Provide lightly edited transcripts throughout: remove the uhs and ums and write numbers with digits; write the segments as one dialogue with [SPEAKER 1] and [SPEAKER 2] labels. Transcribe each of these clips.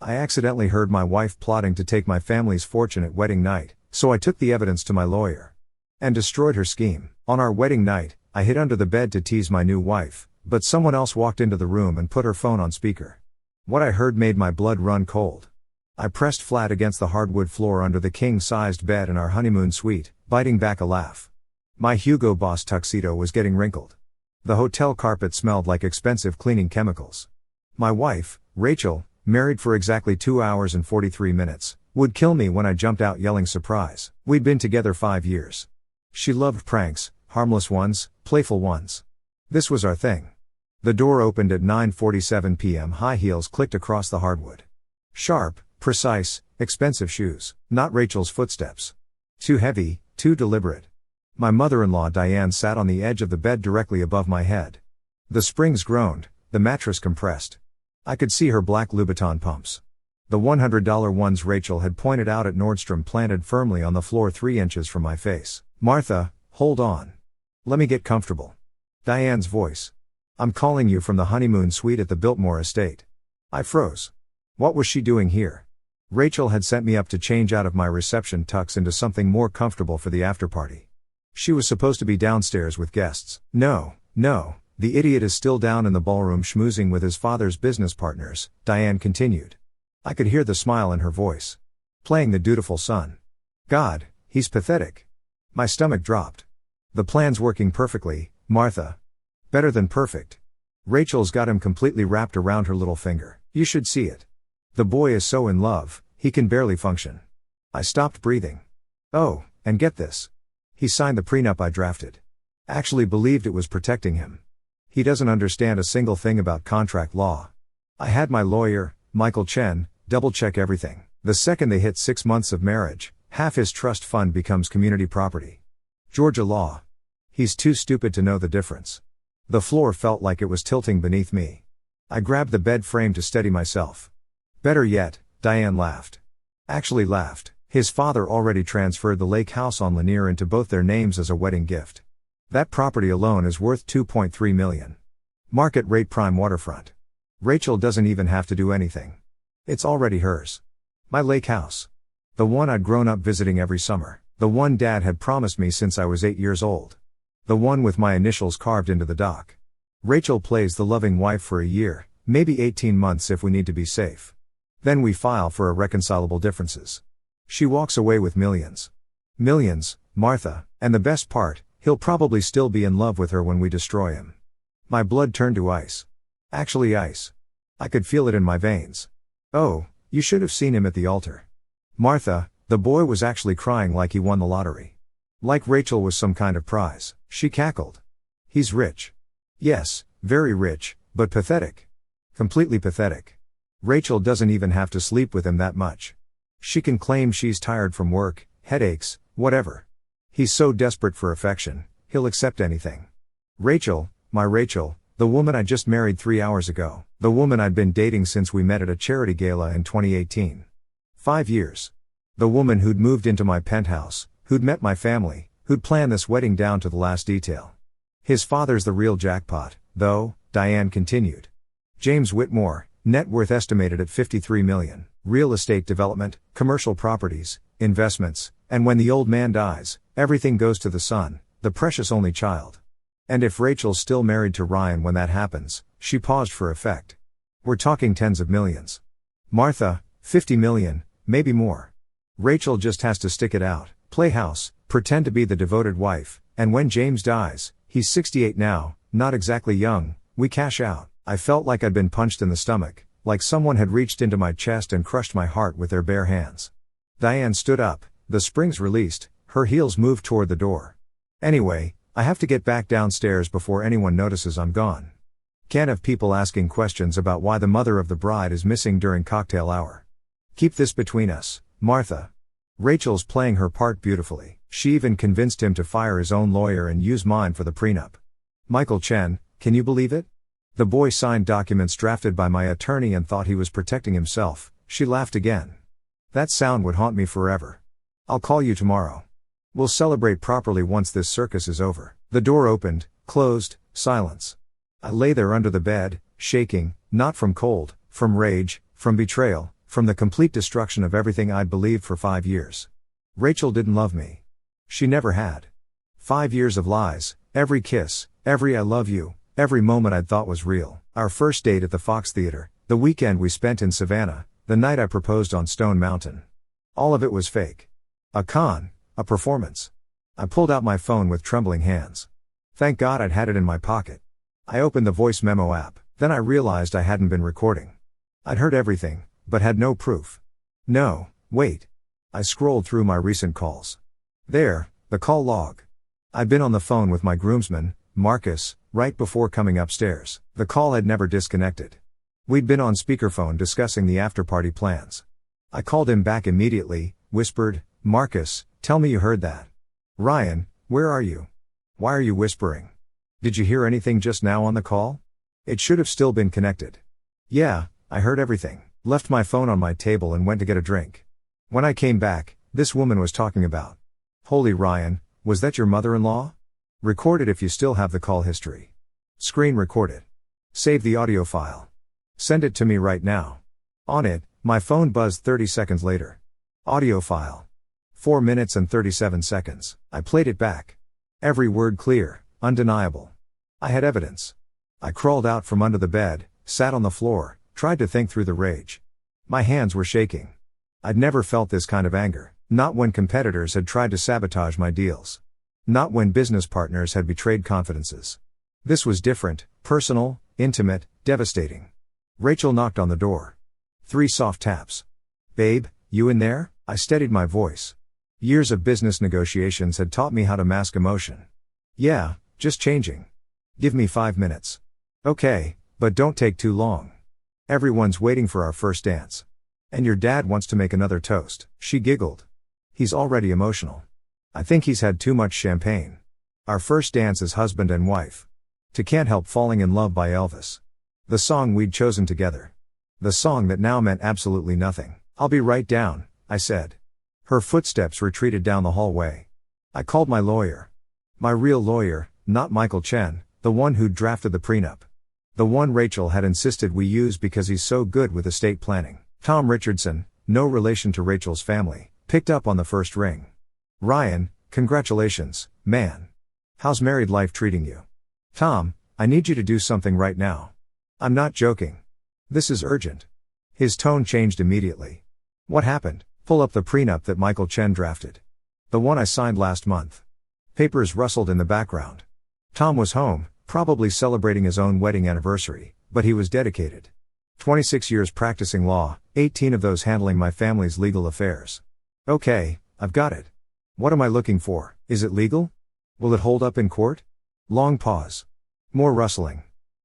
[SPEAKER 1] I accidentally heard my wife plotting to take my family's fortune at wedding night, so I took the evidence to my lawyer. And destroyed her scheme. On our wedding night, I hid under the bed to tease my new wife, but someone else walked into the room and put her phone on speaker. What I heard made my blood run cold. I pressed flat against the hardwood floor under the king-sized bed in our honeymoon suite, biting back a laugh. My Hugo Boss tuxedo was getting wrinkled. The hotel carpet smelled like expensive cleaning chemicals. My wife, Rachel, married for exactly 2 hours and 43 minutes, would kill me when I jumped out yelling surprise. We'd been together 5 years. She loved pranks, harmless ones, playful ones. This was our thing. The door opened at 9:47 p.m. High heels clicked across the hardwood. Sharp, precise, expensive shoes. Not Rachel's footsteps. Too heavy, too deliberate. My mother-in-law Diane sat on the edge of the bed directly above my head. The springs groaned, the mattress compressed. I could see her black Louboutin pumps. The $100 ones Rachel had pointed out at Nordstrom planted firmly on the floor 3 inches from my face. "Martha, hold on. Let me get comfortable." Diane's voice. "I'm calling you from the honeymoon suite at the Biltmore estate." I froze. What was she doing here? Rachel had sent me up to change out of my reception tux into something more comfortable for the afterparty. She was supposed to be downstairs with guests. No, the idiot is still down in the ballroom schmoozing with his father's business partners, Diane continued. I could hear the smile in her voice. Playing the dutiful son. God, he's pathetic. My stomach dropped. The plan's working perfectly, Martha. Better than perfect. Rachel's got him completely wrapped around her little finger. You should see it. The boy is so in love, he can barely function. I stopped breathing. Oh, and get this. He signed the prenup I drafted. Actually believed it was protecting him. He doesn't understand a single thing about contract law. I had my lawyer, Michael Chen, double-check everything. The second they hit 6 months of marriage, half his trust fund becomes community property. Georgia law. He's too stupid to know the difference. The floor felt like it was tilting beneath me. I grabbed the bed frame to steady myself. Better yet, Diane laughed. Actually laughed. His father already transferred the lake house on Lanier into both their names as a wedding gift. That property alone is worth $2.3 million. Market rate prime waterfront. Rachel doesn't even have to do anything. It's already hers. My lake house. The one I'd grown up visiting every summer. The one Dad had promised me since I was 8 years old. The one with my initials carved into the dock. Rachel plays the loving wife for a year, maybe 18 months if we need to be safe. Then we file for irreconcilable differences. She walks away with millions. Millions, Martha, and the best part, he'll probably still be in love with her when we destroy him. My blood turned to ice. Actually ice. I could feel it in my veins. Oh, you should have seen him at the altar. Martha, the boy was actually crying like he won the lottery. Like Rachel was some kind of prize. She cackled. He's rich. Yes, very rich, but pathetic. Completely pathetic. Rachel doesn't even have to sleep with him that much. She can claim she's tired from work, headaches, whatever. He's so desperate for affection, he'll accept anything. Rachel, my Rachel, the woman I just married 3 hours ago, the woman I'd been dating since we met at a charity gala in 2018. 5 years. The woman who'd moved into my penthouse, who'd met my family, who'd planned this wedding down to the last detail. His father's the real jackpot, though, Diane continued. James Whitmore, net worth estimated at $53 million, real estate development, commercial properties, investments, and when the old man dies, everything goes to the son, the precious only child. And if Rachel's still married to Ryan when that happens, she paused for effect. We're talking tens of millions. Martha, 50 million, maybe more. Rachel just has to stick it out, play house, pretend to be the devoted wife, and when James dies, he's 68 now, not exactly young, we cash out. I felt like I'd been punched in the stomach, like someone had reached into my chest and crushed my heart with their bare hands. Diane stood up, the springs released, her heels moved toward the door. Anyway, I have to get back downstairs before anyone notices I'm gone. Can't have people asking questions about why the mother of the bride is missing during cocktail hour. Keep this between us, Martha. Rachel's playing her part beautifully. She even convinced him to fire his own lawyer and use mine for the prenup. Michael Chen, can you believe it? The boy signed documents drafted by my attorney and thought he was protecting himself. She laughed again. That sound would haunt me forever. I'll call you tomorrow. We'll celebrate properly once this circus is over. The door opened, closed, silence. I lay there under the bed, shaking, not from cold, from rage, from betrayal, From the complete destruction of everything I'd believed for 5 years. Rachel didn't love me. She never had. 5 years of lies, every kiss, every I love you, every moment I'd thought was real. Our first date at the Fox Theater, the weekend we spent in Savannah, the night I proposed on Stone Mountain. All of it was fake. A con, a performance. I pulled out my phone with trembling hands. Thank God I'd had it in my pocket. I opened the voice memo app, then I realized I hadn't been recording. I'd heard everything, but had no proof. No, wait. I scrolled through my recent calls. There, the call log. I'd been on the phone with my groomsman, Marcus, right before coming upstairs. The call had never disconnected. We'd been on speakerphone discussing the after-party plans. I called him back immediately, whispered, Marcus, tell me you heard that. Ryan, where are you? Why are you whispering? Did you hear anything just now on the call? It should have still been connected. Yeah, I heard everything. Left my phone on my table and went to get a drink. When I came back, this woman was talking about. Holy Ryan, was that your mother-in-law? Record it if you still have the call history. Screen record it. Save the audio file. Send it to me right now. On it, my phone buzzed 30 seconds later. Audio file. 4 minutes and 37 seconds. I played it back. Every word clear, undeniable. I had evidence. I crawled out from under the bed, sat on the floor, tried to think through the rage. My hands were shaking. I'd never felt this kind of anger, not when competitors had tried to sabotage my deals. Not when business partners had betrayed confidences. This was different, personal, intimate, devastating. Rachel knocked on the door. 3 soft taps. Babe, you in there? I steadied my voice. Years of business negotiations had taught me how to mask emotion. Yeah, just changing. Give me 5 minutes. Okay, but don't take too long. Everyone's waiting for our first dance. And your dad wants to make another toast. She giggled. He's already emotional. I think he's had too much champagne. Our first dance as husband and wife. To Can't Help Falling in Love by Elvis. The song we'd chosen together. The song that now meant absolutely nothing. I'll be right down, I said. Her footsteps retreated down the hallway. I called my lawyer. My real lawyer, not Michael Chen, the one who'd drafted the prenup. The one Rachel had insisted we use because he's so good with estate planning. Tom Richardson, no relation to Rachel's family, picked up on the first ring. Ryan, congratulations, man. How's married life treating you? Tom, I need you to do something right now. I'm not joking. This is urgent. His tone changed immediately. What happened? Pull up the prenup that Michael Chen drafted. The one I signed last month. Papers rustled in the background. Tom was home, probably celebrating his own wedding anniversary, but he was dedicated. 26 years practicing law, 18 of those handling my family's legal affairs. Okay, I've got it. What am I looking for? Is it legal? Will it hold up in court? Long pause. More rustling.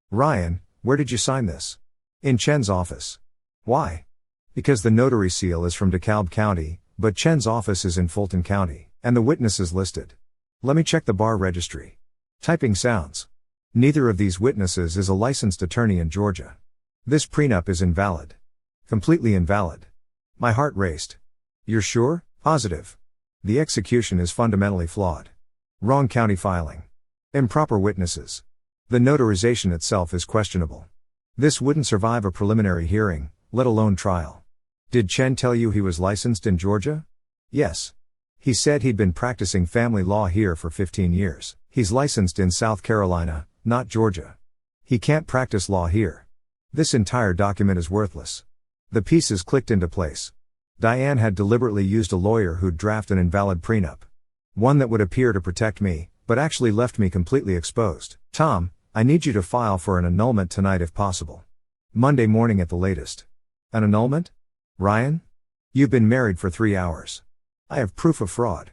[SPEAKER 1] Ryan, where did you sign this? In Chen's office. Why? Because the notary seal is from DeKalb County, but Chen's office is in Fulton County, and the witness is listed. Let me check the bar registry. Typing sounds. Neither of these witnesses is a licensed attorney in Georgia. This prenup is invalid. Completely invalid. My heart raced. You're sure? Positive. The execution is fundamentally flawed. Wrong county filing. Improper witnesses. The notarization itself is questionable. This wouldn't survive a preliminary hearing, let alone trial. Did Chen tell you he was licensed in Georgia? Yes. He said he'd been practicing family law here for 15 years. He's licensed in South Carolina, not Georgia. He can't practice law here. This entire document is worthless. The pieces clicked into place. Diane had deliberately used a lawyer who'd draft an invalid prenup. One that would appear to protect me, but actually left me completely exposed. Tom, I need you to file for an annulment tonight if possible. Monday morning at the latest. An annulment? Ryan? You've been married for 3 hours. I have proof of fraud.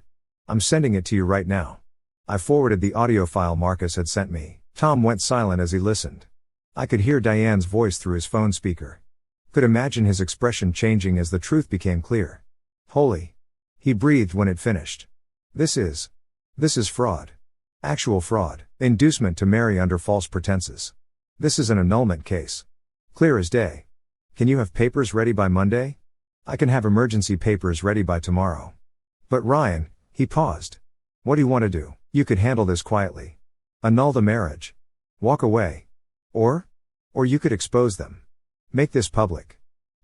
[SPEAKER 1] I'm sending it to you right now. I forwarded the audio file Marcus had sent me. Tom went silent as he listened. I could hear Diane's voice through his phone speaker. Could imagine his expression changing as the truth became clear. Holy. He breathed when it finished. This is fraud. Actual fraud. Inducement to marry under false pretenses. This is an annulment case. Clear as day. Can you have papers ready by Monday? I can have emergency papers ready by tomorrow. But Ryan, he paused. What do you want to do? You could handle this quietly. Annul the marriage. Walk away. Or you could expose them. Make this public.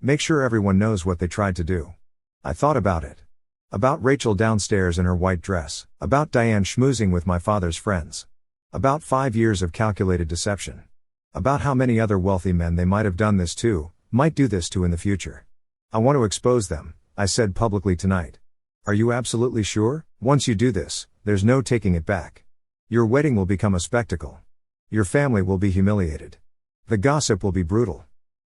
[SPEAKER 1] Make sure everyone knows what they tried to do. I thought about it. About Rachel downstairs in her white dress. About Diane schmoozing with my father's friends. About 5 years of calculated deception. About how many other wealthy men they might have done this to, might do this to in the future. I want to expose them, I said publicly tonight. Are you absolutely sure? Once you do this, there's no taking it back. Your wedding will become a spectacle. Your family will be humiliated. The gossip will be brutal.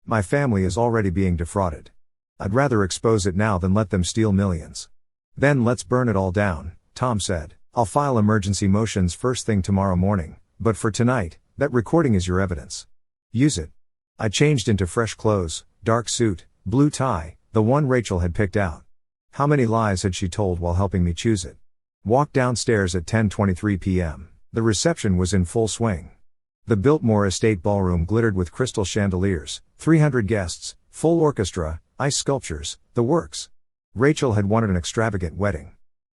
[SPEAKER 1] My family is already being defrauded. I'd rather expose it now than let them steal millions. Then let's burn it all down, Tom said. I'll file emergency motions first thing tomorrow morning, but for tonight, that recording is your evidence. Use it. I changed into fresh clothes, dark suit, blue tie, the one Rachel had picked out. How many lies had she told while helping me choose it? Walked downstairs at 10:23 p.m. The reception was in full swing. The Biltmore Estate ballroom glittered with crystal chandeliers, 300 guests, full orchestra, ice sculptures, the works. Rachel had wanted an extravagant wedding.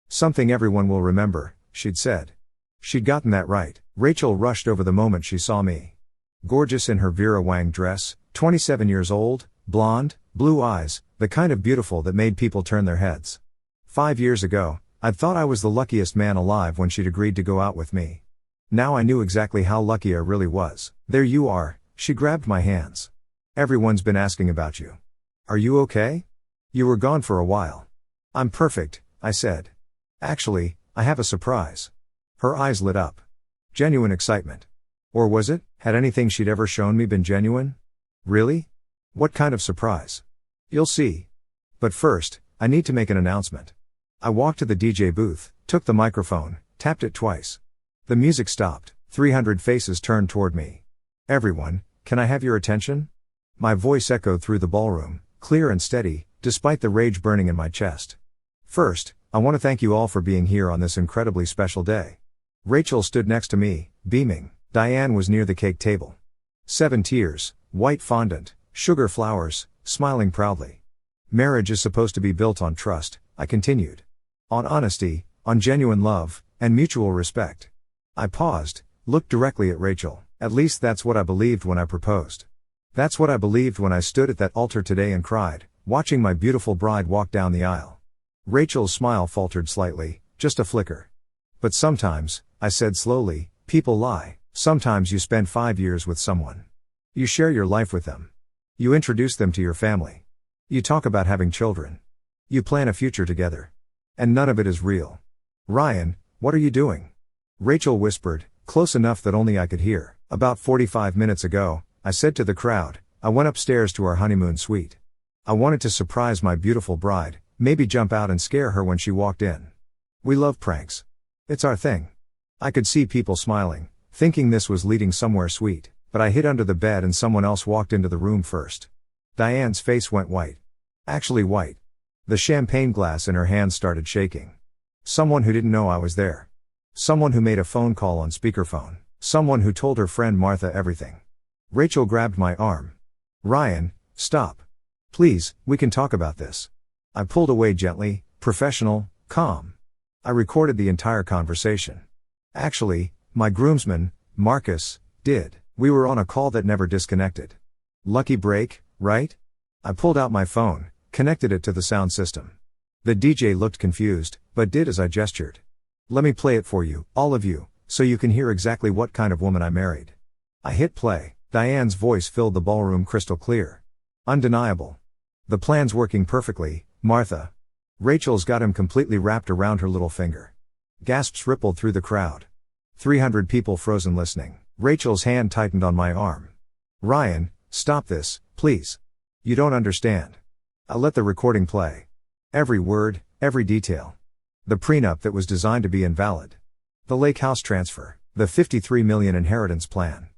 [SPEAKER 1] Something everyone will remember, she'd said. She'd gotten that right. Rachel rushed over the moment she saw me. Gorgeous in her Vera Wang dress, 27 years old, blonde, blue eyes, the kind of beautiful that made people turn their heads. 5 years ago, I'd thought I was the luckiest man alive when she'd agreed to go out with me. Now I knew exactly how lucky I really was. There you are, she grabbed my hands. Everyone's been asking about you. Are you okay? You were gone for a while. I'm perfect, I said. Actually, I have a surprise. Her eyes lit up. Genuine excitement. Or was it? Had anything she'd ever shown me been genuine? Really? What kind of surprise? You'll see. But first, I need to make an announcement. I walked to the DJ booth, took the microphone, tapped it twice. The music stopped. 300 faces turned toward me. Everyone, can I have your attention? My voice echoed through the ballroom, clear and steady, despite the rage burning in my chest. First, I want to thank you all for being here on this incredibly special day. Rachel stood next to me, beaming. Diane was near the cake table. 7 tiers, white fondant, sugar flowers, smiling proudly. Marriage is supposed to be built on trust, I continued. On honesty, on genuine love, and mutual respect. I paused, looked directly at Rachel. At least that's what I believed when I proposed. That's what I believed when I stood at that altar today and cried, watching my beautiful bride walk down the aisle. Rachel's smile faltered slightly, just a flicker. But sometimes, I said slowly, people lie. Sometimes you spend 5 years with someone. You share your life with them. You introduce them to your family. You talk about having children. You plan a future together. And none of it is real. Ryan, what are you doing? Rachel whispered, close enough that only I could hear. About 45 minutes ago, I said to the crowd, I went upstairs to our honeymoon suite. I wanted to surprise my beautiful bride, maybe jump out and scare her when she walked in. We love pranks. It's our thing. I could see people smiling, thinking this was leading somewhere sweet, but I hid under the bed and someone else walked into the room first. Diane's face went white. Actually white. The champagne glass in her hand started shaking. Someone who didn't know I was there. Someone who made a phone call on speakerphone. Someone who told her friend Martha everything. Rachel grabbed my arm. Ryan, stop. Please, we can talk about this. I pulled away gently, professional, calm. I recorded the entire conversation. Actually, my groomsman, Marcus, did. We were on a call that never disconnected. Lucky break, right? I pulled out my phone, connected it to the sound system. The DJ looked confused, but did as I gestured. Let me play it for you, all of you, so you can hear exactly what kind of woman I married. I hit play. Diane's voice filled the ballroom crystal clear. Undeniable. The plan's working perfectly, Martha. Rachel's got him completely wrapped around her little finger. Gasps rippled through the crowd. 300 people frozen listening. Rachel's hand tightened on my arm. Ryan, stop this, please. You don't understand. I let the recording play. Every word, every detail. The prenup that was designed to be invalid. The lake house transfer. The $53 million inheritance plan.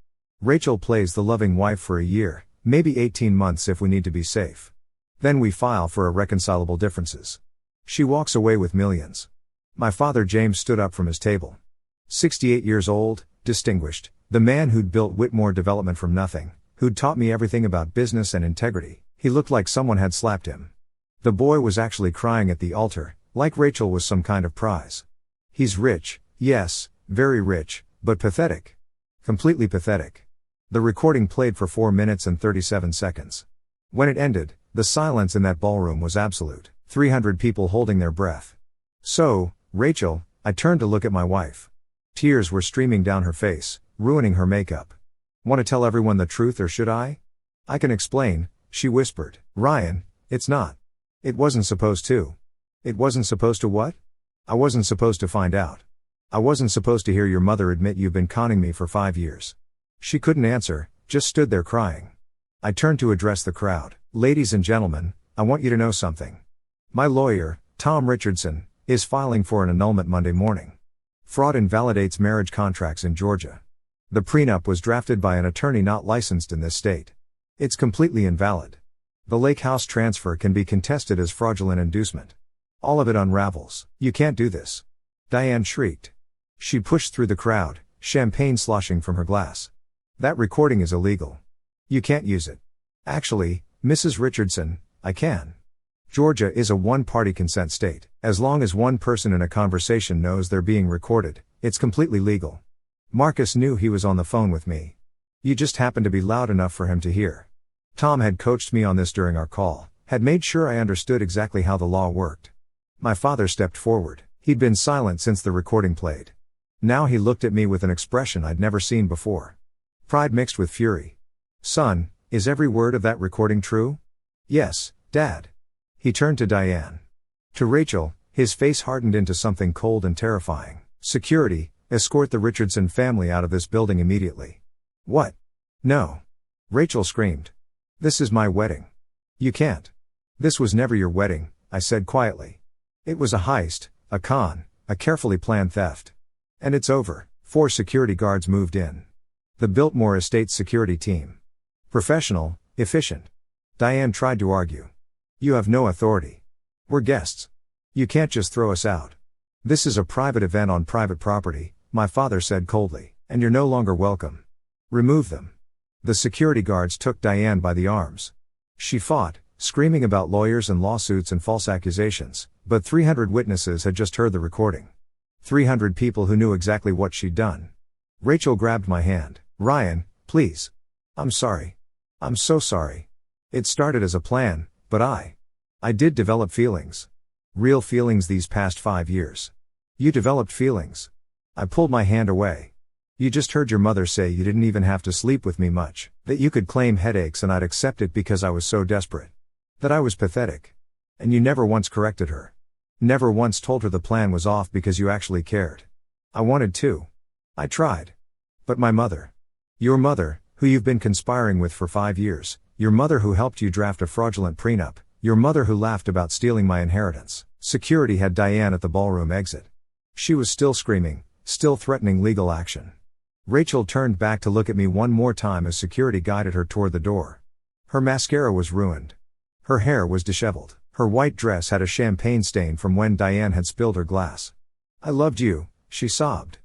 [SPEAKER 1] Rachel plays the loving wife for a year, maybe 18 months if we need to be safe. Then we file for irreconcilable differences. She walks away with millions. My father James stood up from his table. 68 years old, distinguished, the man who'd built Whitmore Development from nothing, who'd taught me everything about business and integrity. He looked like someone had slapped him. The boy was actually crying at the altar, like Rachel was some kind of prize. He's rich, yes, very rich, but pathetic. Completely pathetic. The recording played for 4 minutes and 37 seconds. When it ended, The silence in that ballroom was absolute. 300 people holding their breath. So, Rachel, I turned to look at my wife. Tears were streaming down her face, ruining her makeup. Want to tell everyone the truth or should I? I can explain, she whispered. Ryan, it's not. It wasn't supposed to. It wasn't supposed to what? I wasn't supposed to find out. I wasn't supposed to hear your mother admit you've been conning me for 5 years. She couldn't answer, just stood there crying. I turned to address the crowd. Ladies and gentlemen, I want you to know something. My lawyer, Tom Richardson, is filing for an annulment Monday morning. Fraud invalidates marriage contracts in Georgia. The prenup was drafted by an attorney not licensed in this state. It's completely invalid. The lake house transfer can be contested as fraudulent inducement. All of it unravels. You can't do this. Diane shrieked. She pushed through the crowd, champagne sloshing from her glass. That recording is illegal. You can't use it. Actually, Mrs. Richardson, I can. Georgia is a one-party consent state. As long as one person in a conversation knows they're being recorded, it's completely legal. Marcus knew he was on the phone with me. You just happened to be loud enough for him to hear. Tom had coached me on this during our call, had made sure I understood exactly how the law worked. My father stepped forward. He'd been silent since the recording played. Now he looked at me with an expression I'd never seen before. Pride mixed with fury. Son, is every word of that recording true? Yes, Dad. He turned to Diane. To Rachel, his face hardened into something cold and terrifying. Security, escort the Richardson family out of this building immediately. What? No. Rachel screamed. This is my wedding. You can't. This was never your wedding, I said quietly. It was a heist, a con, a carefully planned theft. And it's over. 4 security guards moved in. The Biltmore Estates security team. Professional, efficient. Diane tried to argue. You have no authority. We're guests. You can't just throw us out. This is a private event on private property, my father said coldly, and you're no longer welcome. Remove them. The security guards took Diane by the arms. She fought, screaming about lawyers and lawsuits and false accusations, but 300 witnesses had just heard the recording. 300 people who knew exactly what she'd done. Rachel grabbed my hand. Ryan, please. I'm sorry. I'm so sorry. It started as a plan, but I did develop feelings. Real feelings these past 5 years. You developed feelings. I pulled my hand away. You just heard your mother say you didn't even have to sleep with me much, that you could claim headaches and I'd accept it because I was so desperate. That I was pathetic. And you never once corrected her. Never once told her the plan was off because you actually cared. I wanted to. I tried. But my mother. Your mother, who you've been conspiring with for 5 years, your mother who helped you draft a fraudulent prenup, your mother who laughed about stealing my inheritance. Security had Diane at the ballroom exit. She was still screaming, still threatening legal action. Rachel turned back to look at me one more time as security guided her toward the door. Her mascara was ruined. Her hair was disheveled. Her white dress had a champagne stain from when Diane had spilled her glass. I loved you, she sobbed.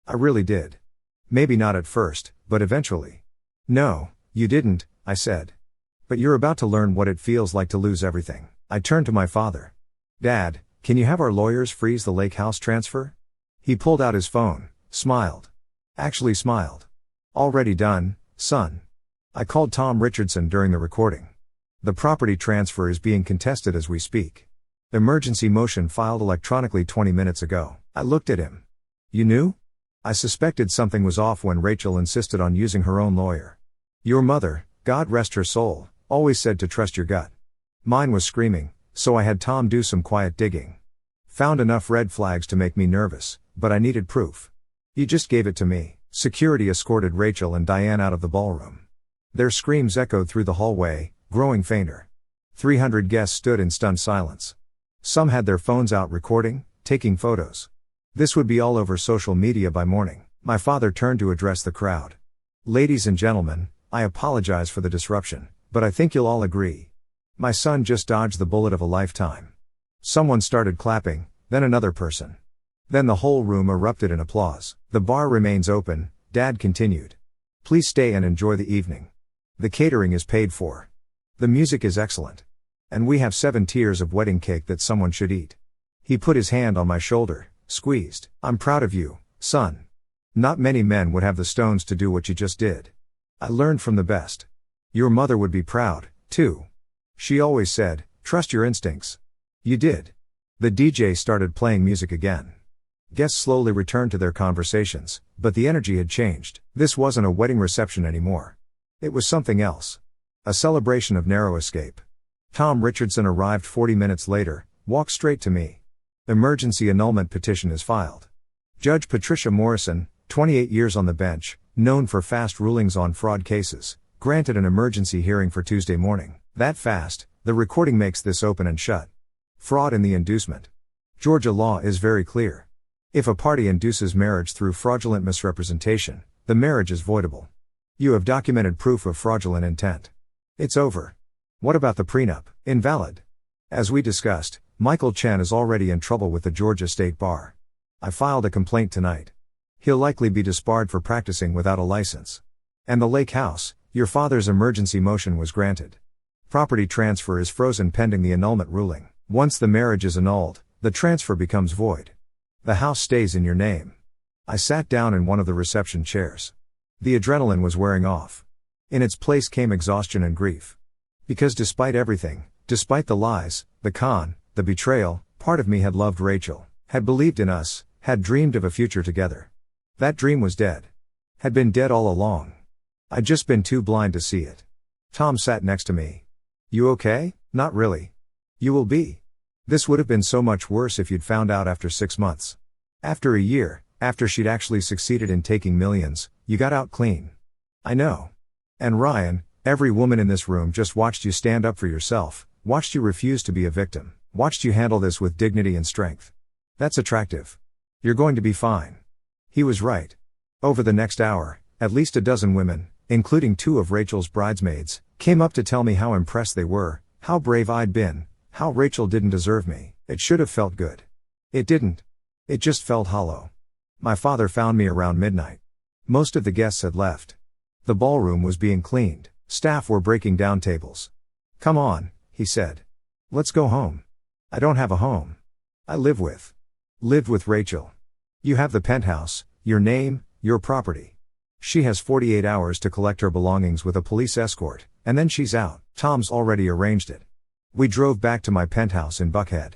[SPEAKER 1] I really did. Maybe not at first, but eventually. No, you didn't, I said. But you're about to learn what it feels like to lose everything. I turned to my father. Dad, can you have our lawyers freeze the lake house transfer? He pulled out his phone, smiled. Actually smiled. Already done, son. I called Tom Richardson during the recording. The property transfer is being contested as we speak. Emergency motion filed electronically 20 minutes ago. I looked at him. You knew? I suspected something was off when Rachel insisted on using her own lawyer. Your mother, God rest her soul, always said to trust your gut. Mine was screaming, so I had Tom do some quiet digging. Found enough red flags to make me nervous, but I needed proof. You just gave it to me. Security escorted Rachel and Diane out of the ballroom. Their screams echoed through the hallway, growing fainter. 300 guests stood in stunned silence. Some had their phones out recording, taking photos. This would be all over social media by morning. My father turned to address the crowd. Ladies and gentlemen, I apologize for the disruption, but I think you'll all agree. My son just dodged the bullet of a lifetime. Someone started clapping, then another person. Then the whole room erupted in applause. The bar remains open, Dad continued. Please stay and enjoy the evening. The catering is paid for. The music is excellent. And we have 7 tiers of wedding cake that someone should eat. He put his hand on my shoulder, squeezed. I'm proud of you, son. Not many men would have the stones to do what you just did. I learned from the best. Your mother would be proud, too. She always said, "Trust your instincts." You did. The DJ started playing music again. Guests slowly returned to their conversations, but the energy had changed. This wasn't a wedding reception anymore. It was something else. A celebration of narrow escape. Tom Richardson arrived 40 minutes later, walked straight to me. Emergency annulment petition is filed. Judge Patricia Morrison, 28 years on the bench, known for fast rulings on fraud cases, granted an emergency hearing for Tuesday morning. That fast, the recording makes this open and shut. Fraud in the inducement. Georgia law is very clear. If a party induces marriage through fraudulent misrepresentation, the marriage is voidable. You have documented proof of fraudulent intent. It's over. What about the prenup? Invalid. As we discussed, Michael Chen is already in trouble with the Georgia State Bar. I filed a complaint tonight. He'll likely be disbarred for practicing without a license. And the Lake House, your father's emergency motion was granted. Property transfer is frozen pending the annulment ruling. Once the marriage is annulled, the transfer becomes void. The house stays in your name. I sat down in one of the reception chairs. The adrenaline was wearing off. In its place came exhaustion and grief. Because despite everything, despite the lies, the con, the betrayal, part of me had loved Rachel, had believed in us, had dreamed of a future together. That dream was dead. Had been dead all along. I'd just been too blind to see it. Tom sat next to me. You okay? Not really. You will be. This would have been so much worse if you'd found out after 6 months. After a year, after she'd actually succeeded in taking millions, you got out clean. I know. And Ryan, every woman in this room just watched you stand up for yourself, watched you refuse to be a victim, watched you handle this with dignity and strength. That's attractive. You're going to be fine. He was right. Over the next hour, at least a dozen women, including 2 of Rachel's bridesmaids, came up to tell me how impressed they were, how brave I'd been, how Rachel didn't deserve me. It should have felt good. It didn't. It just felt hollow. My father found me around midnight. Most of the guests had left. The ballroom was being cleaned. Staff were breaking down tables. "Come on," he said. "Let's go home." I don't have a home. I lived with Rachel. You have the penthouse, your name, your property. She has 48 hours to collect her belongings with a police escort, and then she's out. Tom's already arranged it. We drove back to my penthouse in Buckhead.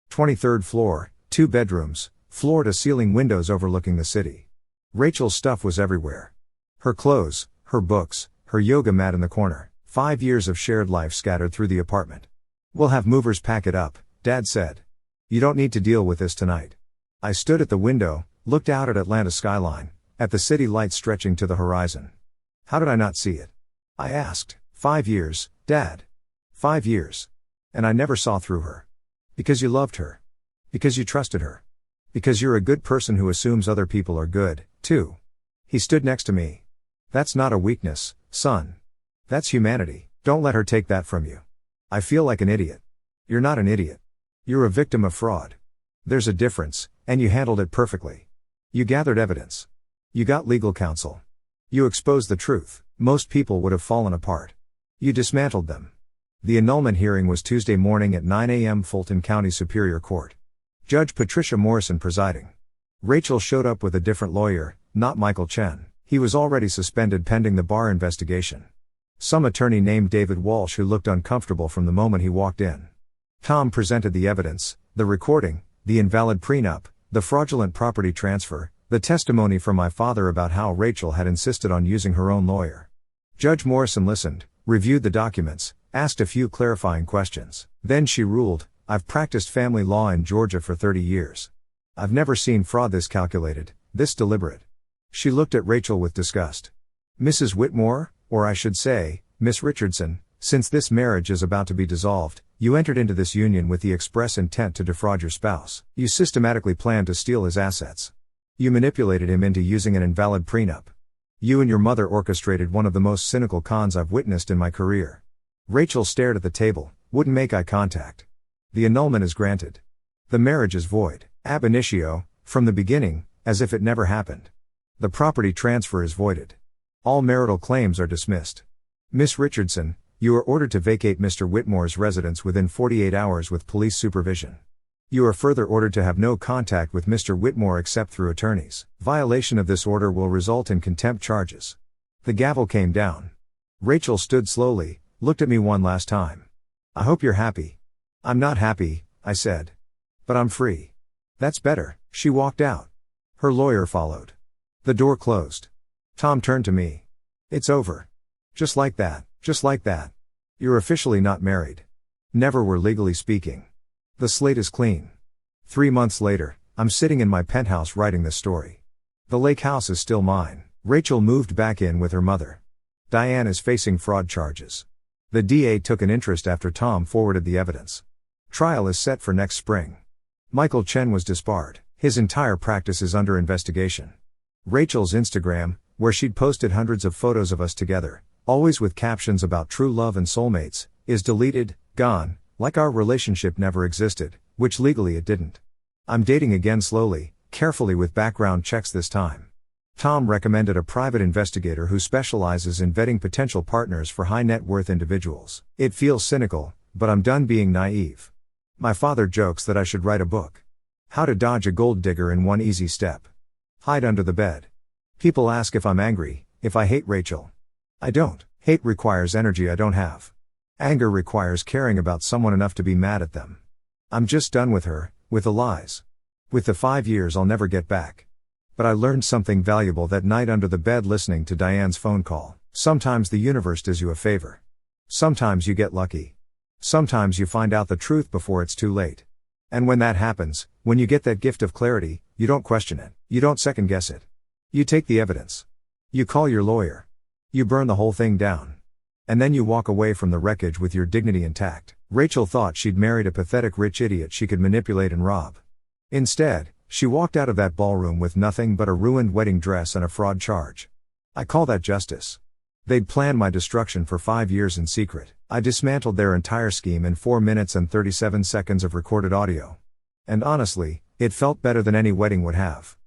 [SPEAKER 1] 23rd floor, 2 bedrooms, floor-to-ceiling windows overlooking the city. Rachel's stuff was everywhere. Her clothes, her books, her yoga mat in the corner. 5 years of shared life scattered through the apartment. "We'll have movers pack it up," Dad said. "You don't need to deal with this tonight." I stood at the window, looked out at Atlanta skyline, at the city lights stretching to the horizon. How did I not see it? I asked. 5 years, Dad. 5 years. And I never saw through her. Because you loved her. Because you trusted her. Because you're a good person who assumes other people are good, too. He stood next to me. That's not a weakness, son. That's humanity. Don't let her take that from you. I feel like an idiot. You're not an idiot. You're a victim of fraud. There's a difference, and you handled it perfectly. You gathered evidence. You got legal counsel. You exposed the truth. Most people would have fallen apart. You dismantled them. The annulment hearing was Tuesday morning at 9 a.m. Fulton County Superior Court. Judge Patricia Morrison presiding. Rachel showed up with a different lawyer, not Michael Chen. He was already suspended pending the bar investigation. Some attorney named David Walsh who looked uncomfortable from the moment he walked in. Tom presented the evidence, the recording, the invalid prenup, the fraudulent property transfer, the testimony from my father about how Rachel had insisted on using her own lawyer. Judge Morrison listened, reviewed the documents, asked a few clarifying questions. Then she ruled, "I've practiced family law in Georgia for 30 years. I've never seen fraud this calculated, this deliberate." She looked at Rachel with disgust. "Mrs. Whitmore, or I should say, Miss Richardson, since this marriage is about to be dissolved, you entered into this union with the express intent to defraud your spouse. You systematically planned to steal his assets. You manipulated him into using an invalid prenup. You and your mother orchestrated one of the most cynical cons I've witnessed in my career." Rachel stared at the table, wouldn't make eye contact. "The annulment is granted. The marriage is void, ab initio, from the beginning, as if it never happened. The property transfer is voided. All marital claims are dismissed. Miss Richardson, you are ordered to vacate Mr. Whitmore's residence within 48 hours with police supervision. You are further ordered to have no contact with Mr. Whitmore except through attorneys. Violation of this order will result in contempt charges." The gavel came down. Rachel stood slowly, looked at me one last time. I hope you're happy. I'm not happy, I said. But I'm free. That's better. She walked out. Her lawyer followed. The door closed. Tom turned to me. It's over. Just like that, just like that. You're officially not married. Never were, legally speaking. The slate is clean. 3 months later, I'm sitting in my penthouse writing this story. The lake house is still mine. Rachel moved back in with her mother. Diane is facing fraud charges. The DA took an interest after Tom forwarded the evidence. Trial is set for next spring. Michael Chen was disbarred. His entire practice is under investigation. Rachel's Instagram, where she'd posted hundreds of photos of us together, always with captions about true love and soulmates, is deleted, gone, like our relationship never existed, which legally it didn't. I'm dating again slowly, carefully, with background checks this time. Tom recommended a private investigator who specializes in vetting potential partners for high net worth individuals. It feels cynical, but I'm done being naive. My father jokes that I should write a book. How to dodge a gold digger in one easy step. Hide under the bed. People ask if I'm angry, if I hate Rachel. I don't. Hate requires energy I don't have. Anger requires caring about someone enough to be mad at them. I'm just done with her, with the lies. With the 5 years I'll never get back. But I learned something valuable that night under the bed listening to Diane's phone call. Sometimes the universe does you a favor. Sometimes you get lucky. Sometimes you find out the truth before it's too late. And when that happens, when you get that gift of clarity, you don't question it. You don't second guess it. You take the evidence. You call your lawyer. You burn the whole thing down. And then you walk away from the wreckage with your dignity intact. Rachel thought she'd married a pathetic rich idiot she could manipulate and rob. Instead, she walked out of that ballroom with nothing but a ruined wedding dress and a fraud charge. I call that justice. They'd planned my destruction for 5 years in secret. I dismantled their entire scheme in 4 minutes and 37 seconds of recorded audio. And honestly, it felt better than any wedding would have.